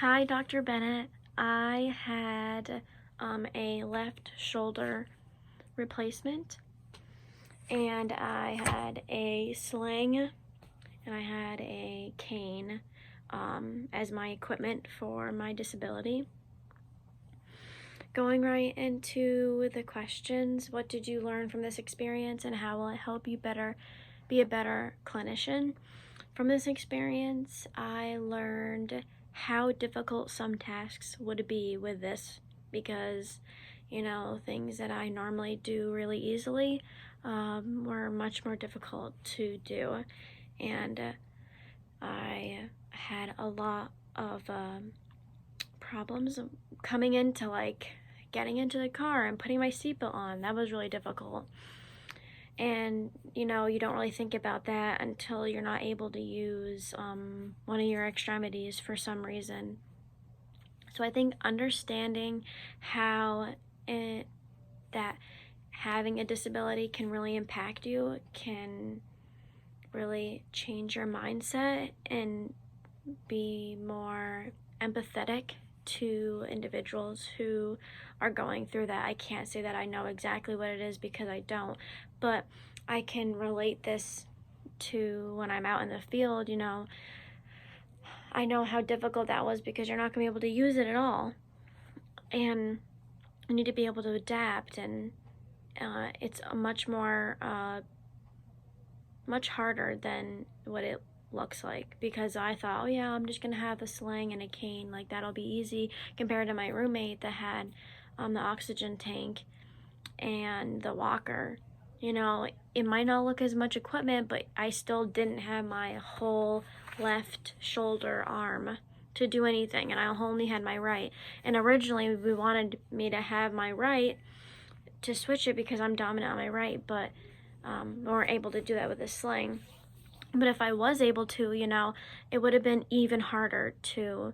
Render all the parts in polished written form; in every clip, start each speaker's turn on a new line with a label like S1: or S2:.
S1: Hi, Dr. Bennett. I had a left shoulder replacement, and I had a sling, and I had a cane as my equipment for my disability. Going right into the questions, what did you learn from this experience, and how will it help you be a better clinician? From this experience, I learned how difficult some tasks would be with this because, things that I normally do really easily were much more difficult to do. And I had a lot of problems coming into getting into the car and putting my seatbelt on. That was really difficult. And you don't really think about that until you're not able to use one of your extremities for some reason. So I think understanding that having a disability can really impact you can really change your mindset and be more empathetic to individuals who are going through that. I can't say that I know exactly what it is because I don't, but I can relate this to when I'm out in the field. I know how difficult that was because you're not going to be able to use it at all, and you need to be able to adapt, and it's a much harder than what it looks like, because I thought, oh yeah, I'm just gonna have a sling and a cane, like that'll be easy, compared to my roommate that had the oxygen tank and the walker. It might not look as much equipment, but I still didn't have my whole left shoulder arm to do anything, and I only had my right. And originally we wanted me to have my right to switch it because I'm dominant on my right, but we weren't able to do that with the sling. But if I was able to, it would have been even harder to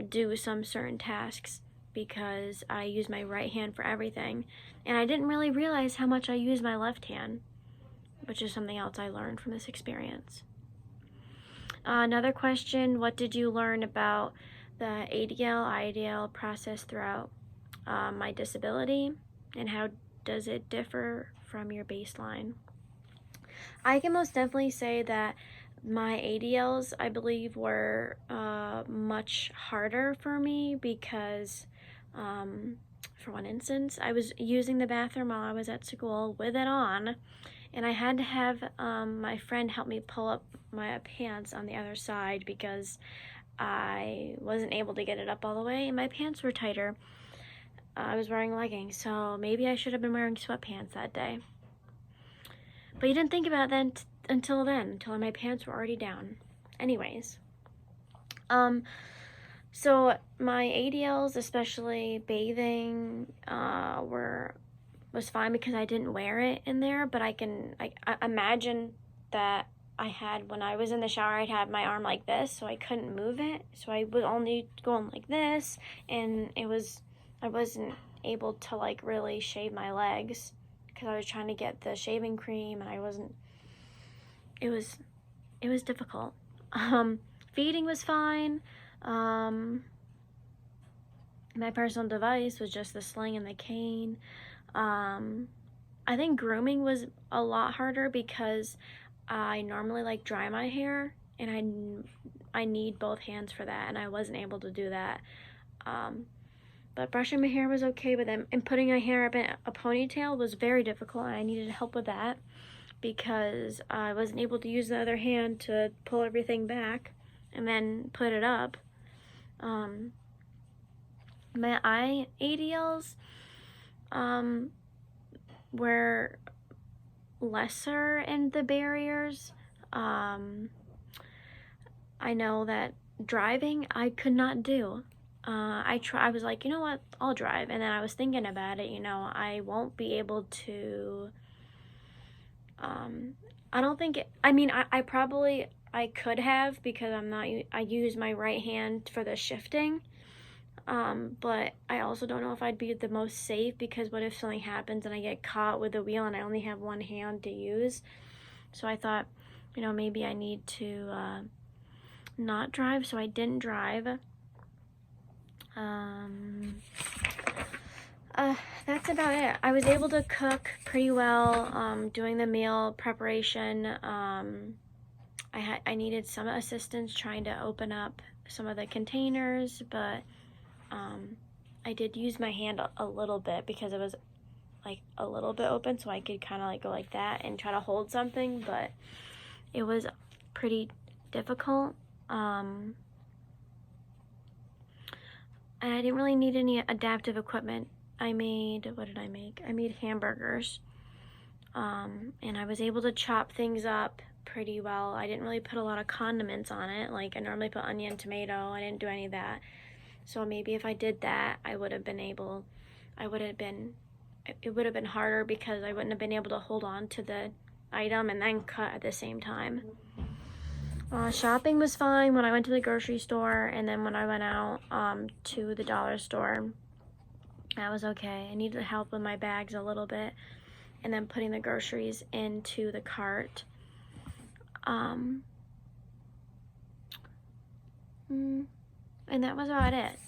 S1: do some certain tasks because I use my right hand for everything. And I didn't really realize how much I use my left hand, which is something else I learned from this experience. Another question, what did you learn about the ADL, IDL process throughout my disability, and how does it differ from your baseline? I can most definitely say that my ADLs, I believe, were much harder for me because, for one instance, I was using the bathroom while I was at school with it on, and I had to have my friend help me pull up my pants on the other side because I wasn't able to get it up all the way, and my pants were tighter. I was wearing leggings, so maybe I should have been wearing sweatpants that day. But you didn't think about that until my pants were already down. Anyways, so my ADLs, especially bathing, was fine because I didn't wear it in there. But I imagine that when I was in the shower, I'd have my arm like this, so I couldn't move it. So I was only going like this, and I wasn't able to really shave my legs because I was trying to get the shaving cream, and it was difficult. Feeding was fine. My personal device was just the sling and the cane. I think grooming was a lot harder because I normally dry my hair, and I need both hands for that, and I wasn't able to do that. But brushing my hair was okay, but then putting my hair up in a ponytail was very difficult, and I needed help with that because I wasn't able to use the other hand to pull everything back and then put it up. My ADLs were lesser in the barriers. I know that driving I could not do. I was like, you know what, I'll drive. And then I was thinking about it, I won't be able to, I don't think I could have, because I use my right hand for the shifting. But I also don't know if I'd be the most safe, because what if something happens and I get caught with the wheel and I only have one hand to use? So I thought, maybe I need to not drive, so I didn't drive. Um, that's about it. I was able to cook pretty well, doing the meal preparation. I needed some assistance trying to open up some of the containers, but I did use my hand a little bit because it was like a little bit open, so I could kind of like go like that and try to hold something, but it was pretty difficult. And I didn't really need any adaptive equipment. What did I make? I made hamburgers. And I was able to chop things up pretty well. I didn't really put a lot of condiments on it. Like I normally put onion, tomato. I didn't do any of that. So maybe if I did that, it would have been harder because I wouldn't have been able to hold on to the item and then cut at the same time. Shopping was fine when I went to the grocery store, and then when I went out to the dollar store, that was okay. I needed help with my bags a little bit, and then putting the groceries into the cart. And that was about it.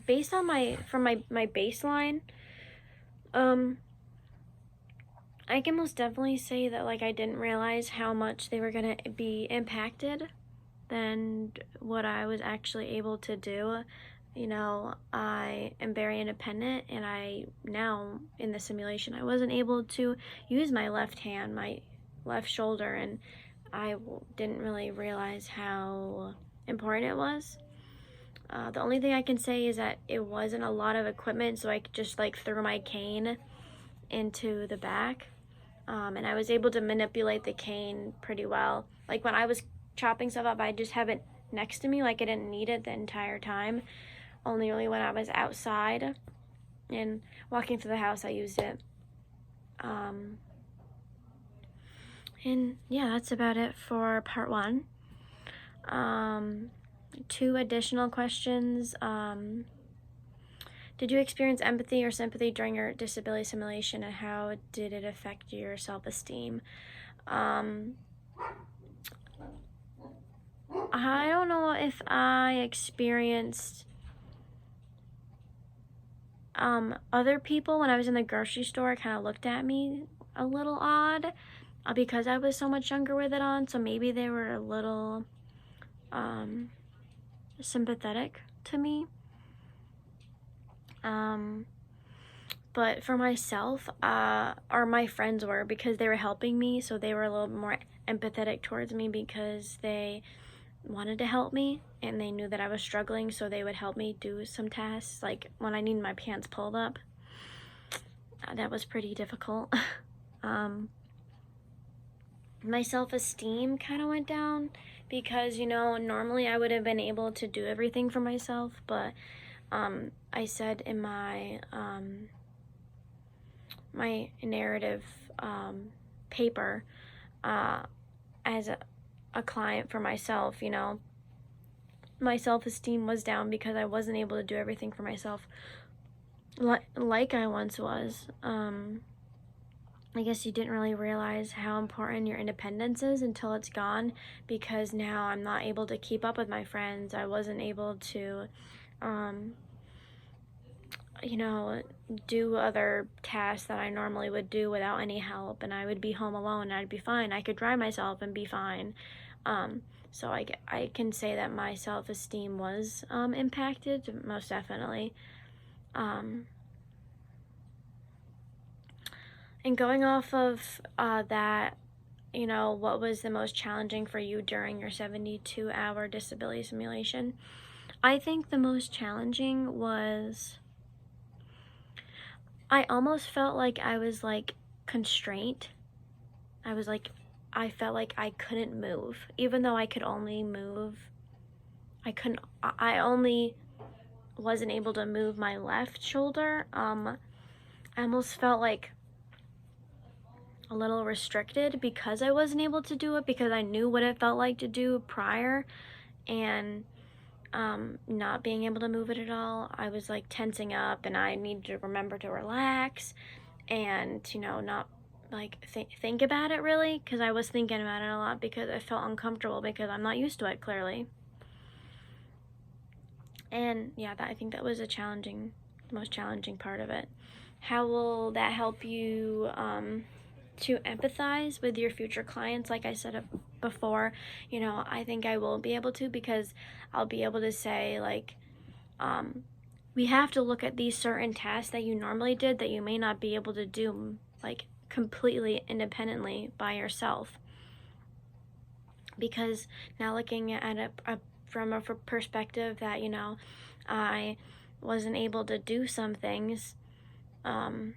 S1: Based on my baseline, I can most definitely say that like I didn't realize how much they were gonna be impacted than what I was actually able to do. You know, I am very independent, and I now in the simulation I wasn't able to use my left hand, my left shoulder, and I didn't really realize how important it was. The only thing I can say is that it wasn't a lot of equipment, so I just like threw my cane into the back. And I was able to manipulate the cane pretty well. Like when I was chopping stuff up, I just have it next to me, like I didn't need it the entire time. Only really when I was outside and walking through the house, I used it. And yeah, that's about it for part 1. 2 additional questions. Did you experience empathy or sympathy during your disability simulation, and how did it affect your self-esteem? I don't know if I experienced other people when I was in the grocery store kind of looked at me a little odd because I was so much younger with it on, so maybe they were a little sympathetic to me. But for myself, or my friends were, because they were helping me, so they were a little more empathetic towards me because they wanted to help me and they knew that I was struggling, so they would help me do some tasks, like when I needed my pants pulled up. That was pretty difficult. My self-esteem kind of went down because, you know, normally I would have been able to do everything for myself, but I said in my my narrative paper as a client for myself, you know, my self-esteem was down because I wasn't able to do everything for myself like I once was. I guess you didn't really realize how important your independence is until it's gone, because now I'm not able to keep up with my friends. I wasn't able to you know, do other tasks that I normally would do without any help, and I would be home alone and I'd be fine. I could dry myself and be fine. So I can say that my self-esteem was impacted, most definitely. And going off of that, you know, what was the most challenging for you during your 72-hour disability simulation? I think the most challenging was I almost felt like I was like constrained. I felt like I couldn't move, even though I could only move. I only wasn't able to move my left shoulder. I almost felt like a little restricted because I wasn't able to do it, because I knew what it felt like to do prior, and not being able to move it at all. I was like tensing up, and I needed to remember to relax and, you know, not like think about it really, because I was thinking about it a lot because I felt uncomfortable because I'm not used to it, clearly. And yeah, I think that was the most challenging part of it. How will that help you to empathize with your future clients? Like I said before, I think I will be able to, because I'll be able to say, like, we have to look at these certain tasks that you normally did that you may not be able to do, like, completely independently by yourself. Because now looking at it from a perspective that, I wasn't able to do some things, now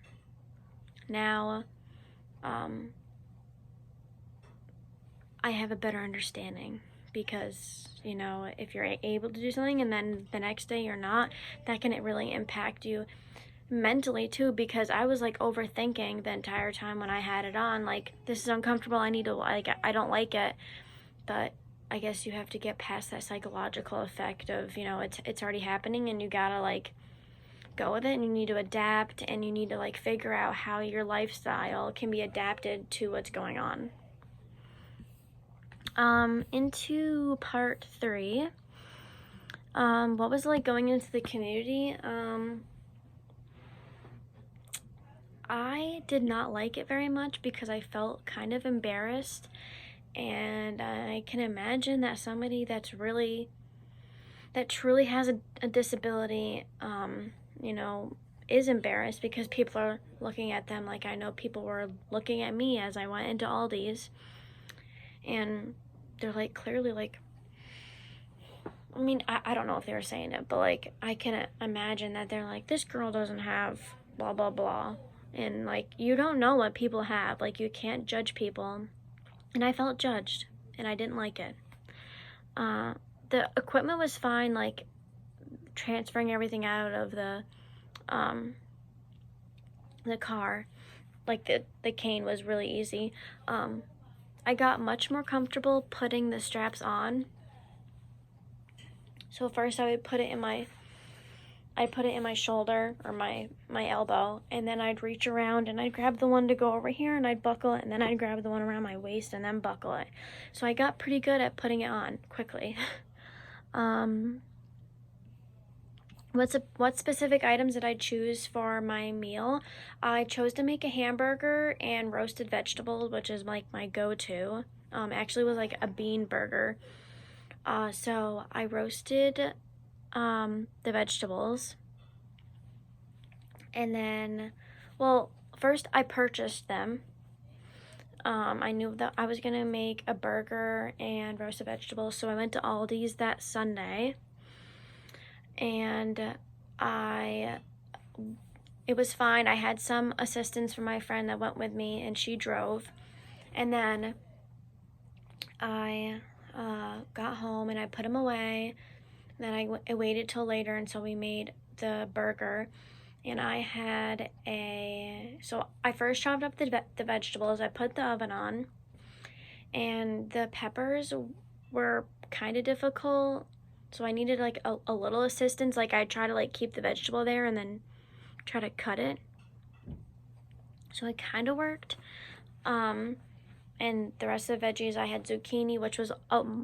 S1: I have a better understanding. Because, if you're able to do something and then the next day you're not, that can really impact you mentally too. Because I was like overthinking the entire time when I had it on, like, this is uncomfortable, I need to, like, I don't like it. But I guess you have to get past that psychological effect of, it's already happening, and you gotta, like, go with it, and you need to adapt, and you need to, like, figure out how your lifestyle can be adapted to what's going on. Into part 3. What was it like going into the community? I did not like it very much because I felt kind of embarrassed, and I can imagine that somebody that truly has a disability, is embarrassed because people are looking at them. Like, I know people were looking at me as I went into Aldi's, and they're like, clearly, like, I mean, I don't know if they were saying it, but, like, I can imagine that they're like, this girl doesn't have blah blah blah. And, like, you don't know what people have. Like, you can't judge people. And I felt judged, and I didn't like it. The equipment was fine, like, transferring everything out of the car. Like, the cane was really easy. I got much more comfortable putting the straps on. So first I would put it in my shoulder or my elbow, and then I'd reach around and I'd grab the one to go over here and I'd buckle it, and then I'd grab the one around my waist and then buckle it. So I got pretty good at putting it on quickly. What specific items did I choose for my meal? I chose to make a hamburger and roasted vegetables, which is like my go-to. Actually was like a bean burger. So I roasted the vegetables, and then, well, first I purchased them. I knew that I was gonna make a burger and roasted vegetables, so I went to Aldi's that Sunday, and it was fine. I had some assistance from my friend that went with me, and she drove. And then I got home and I put them away. And then I waited till later until we made the burger. And I had so I first chopped up the vegetables. I put the oven on, and the peppers were kind of difficult, so I needed like a little assistance. Like, I try to like keep the vegetable there and then try to cut it. So it kind of worked. And the rest of the veggies, I had zucchini, which was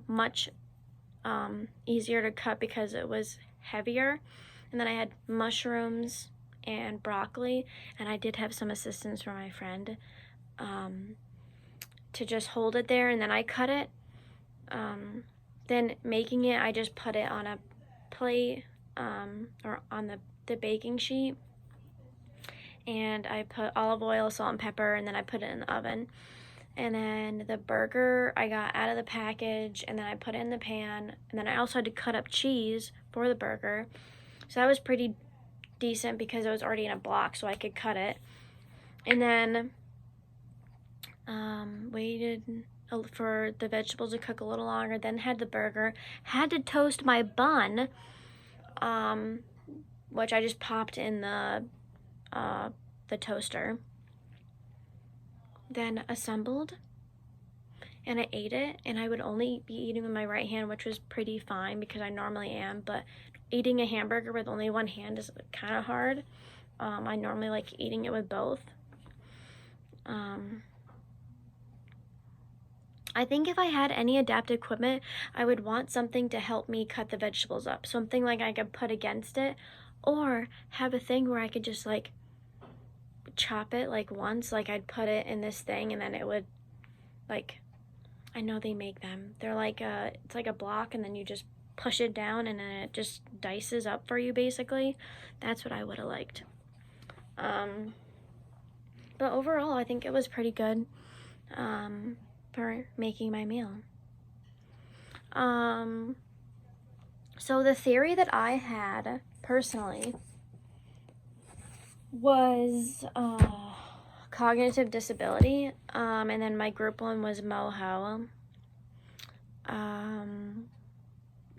S1: much easier to cut because it was heavier. And then I had mushrooms and broccoli, and I did have some assistance from my friend to just hold it there, and then I cut it. Then making it, I just put it on a plate or on the baking sheet, and I put olive oil, salt, and pepper, and then I put it in the oven. And then the burger I got out of the package, and then I put it in the pan, and then I also had to cut up cheese for the burger. So that was pretty decent because it was already in a block, so I could cut it. And then waited for the vegetables to cook a little longer, then had the burger. Had to toast my bun, which I just popped in the toaster. Then assembled, and I ate it, and I would only be eating with my right hand, which was pretty fine because I normally am, but eating a hamburger with only one hand is kind of hard. I normally like eating it with both. I think if I had any adaptive equipment, I would want something to help me cut the vegetables up. Something like I could put against it, or have a thing where I could just like chop it like once. Like I'd put it in this thing and then it would like, I know they make them. They're like it's like a block and then you just push it down and then it just dices up for you basically. That's what I would have liked. But overall, I think it was pretty good for making my meal. So the theory that I had personally was cognitive disability, and then my group one was MOHO.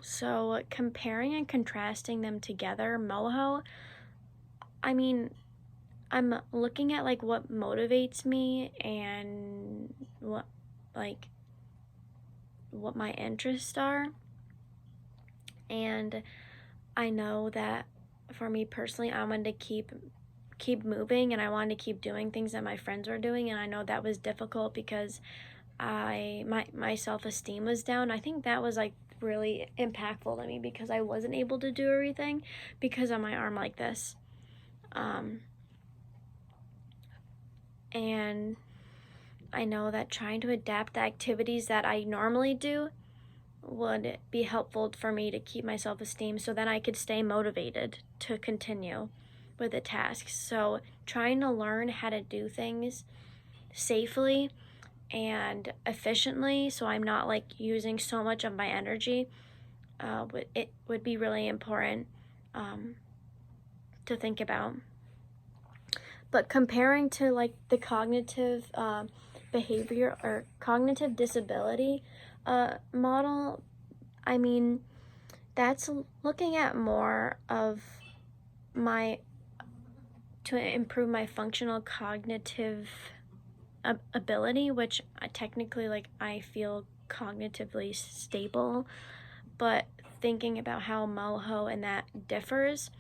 S1: So comparing and contrasting them together, MOHO, I mean, I'm looking at like what motivates me and what my interests are. And I know that for me personally, I wanted to keep moving and I wanted to keep doing things that my friends were doing, and I know that was difficult because my self-esteem was down. I think that was like really impactful to me because I wasn't able to do everything because of my arm like this. And I know that trying to adapt the activities that I normally do would be helpful for me to keep my self-esteem so that I could stay motivated to continue with the tasks. So trying to learn how to do things safely and efficiently so I'm not like using so much of my energy, it would be really important to think about. But comparing to like the cognitive behavior or cognitive disability model, I mean, that's looking at more of to improve my functional cognitive ability, which technically like I feel cognitively stable, but thinking about how MOHO and that differs,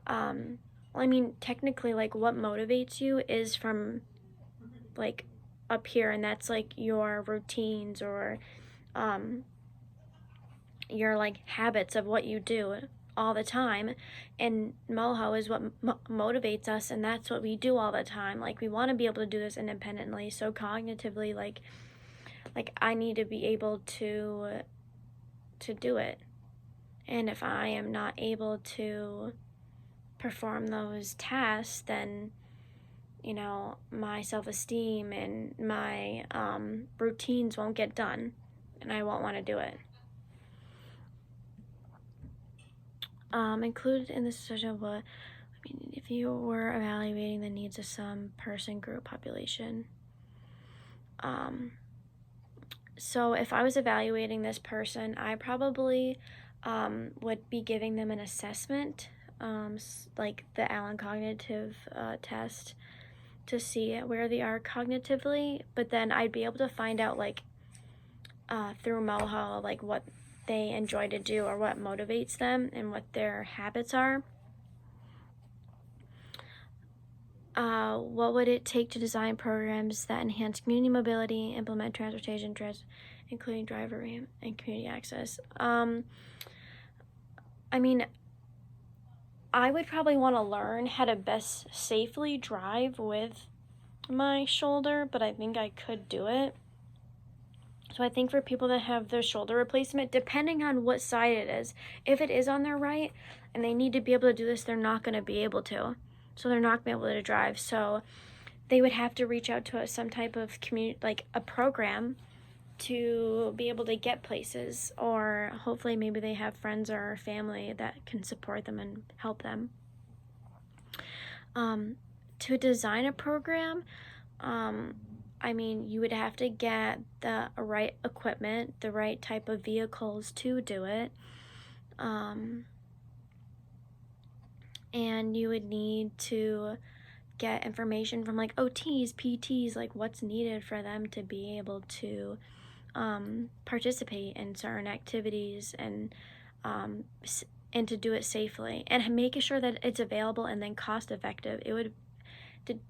S1: I mean, technically like what motivates you is from like up here, and that's like your routines or your like habits of what you do all the time, and MOHO is what motivates us, and that's what we do all the time. Like we want to be able to do this independently, so cognitively like I need to be able to do it, and if I am not able to perform those tasks, then you know my self-esteem and my routines won't get done and I won't want to do it. Included in this discussion was, I mean, if you were evaluating the needs of some person, group, population. So if I was evaluating this person, I probably would be giving them an assessment, like the Allen Cognitive Test, to see where they are cognitively, but then I'd be able to find out like through MOHO like what they enjoy to do or what motivates them and what their habits are. What would it take to design programs that enhance community mobility, implement transportation, including driver ramp and community access? I mean, I would probably want to learn how to best safely drive with my shoulder, but I think I could do it. So I think for people that have their shoulder replacement, depending on what side it is, if it is on their right and they need to be able to do this, they're not going to be able to. So they're not going to be able to drive. So they would have to reach out to some type of community, like a program, to be able to get places, or hopefully maybe they have friends or family that can support them and help them. To design a program, I mean, you would have to get the right equipment, the right type of vehicles to do it. And you would need to get information from like OTs, PTs, like what's needed for them to be able to participate in certain activities and to do it safely and making sure that it's available and then cost effective. It would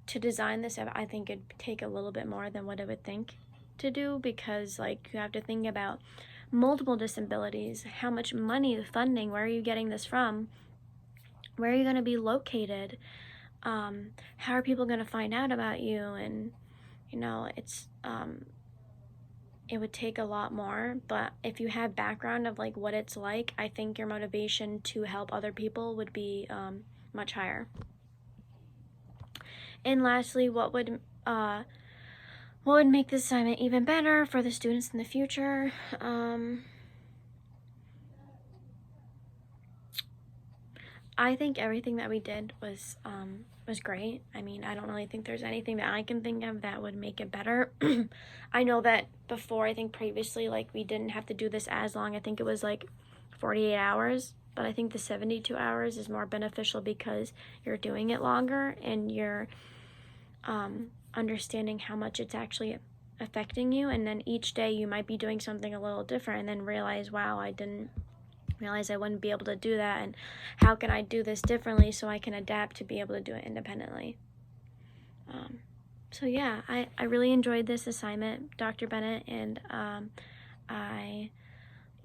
S1: to design this, I think it'd take a little bit more than what I would think. to do, because like you have to think about multiple disabilities, how much money, the funding, where are you getting this from, where are you going to be located, how are people going to find out about you, and it's it would take a lot more. But if you have background of like what it's like, I think your motivation to help other people would be much higher. And lastly, what would make this assignment even better for the students in the future? I think everything that we did was great. I mean, I don't really think there's anything that I can think of that would make it better. I know that before, I think previously, like, we didn't have to do this as long. I think it was like 48 hours, but I think the 72 hours is more beneficial because you're doing it longer and you're understanding how much it's actually affecting you. And then each day you might be doing something a little different and then realize, wow, I didn't realize I wouldn't be able to do that, and how can I do this differently so I can adapt to be able to do it independently. So yeah, I really enjoyed this assignment, Dr. Bennett, and I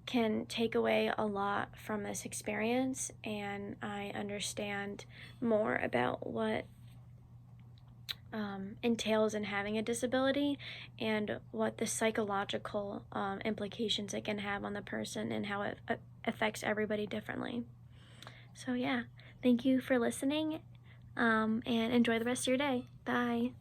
S1: can take away a lot from this experience, and I understand more about what entails in having a disability and what the psychological implications it can have on the person and how it affects everybody differently. So yeah, thank you for listening, and enjoy the rest of your day. Bye.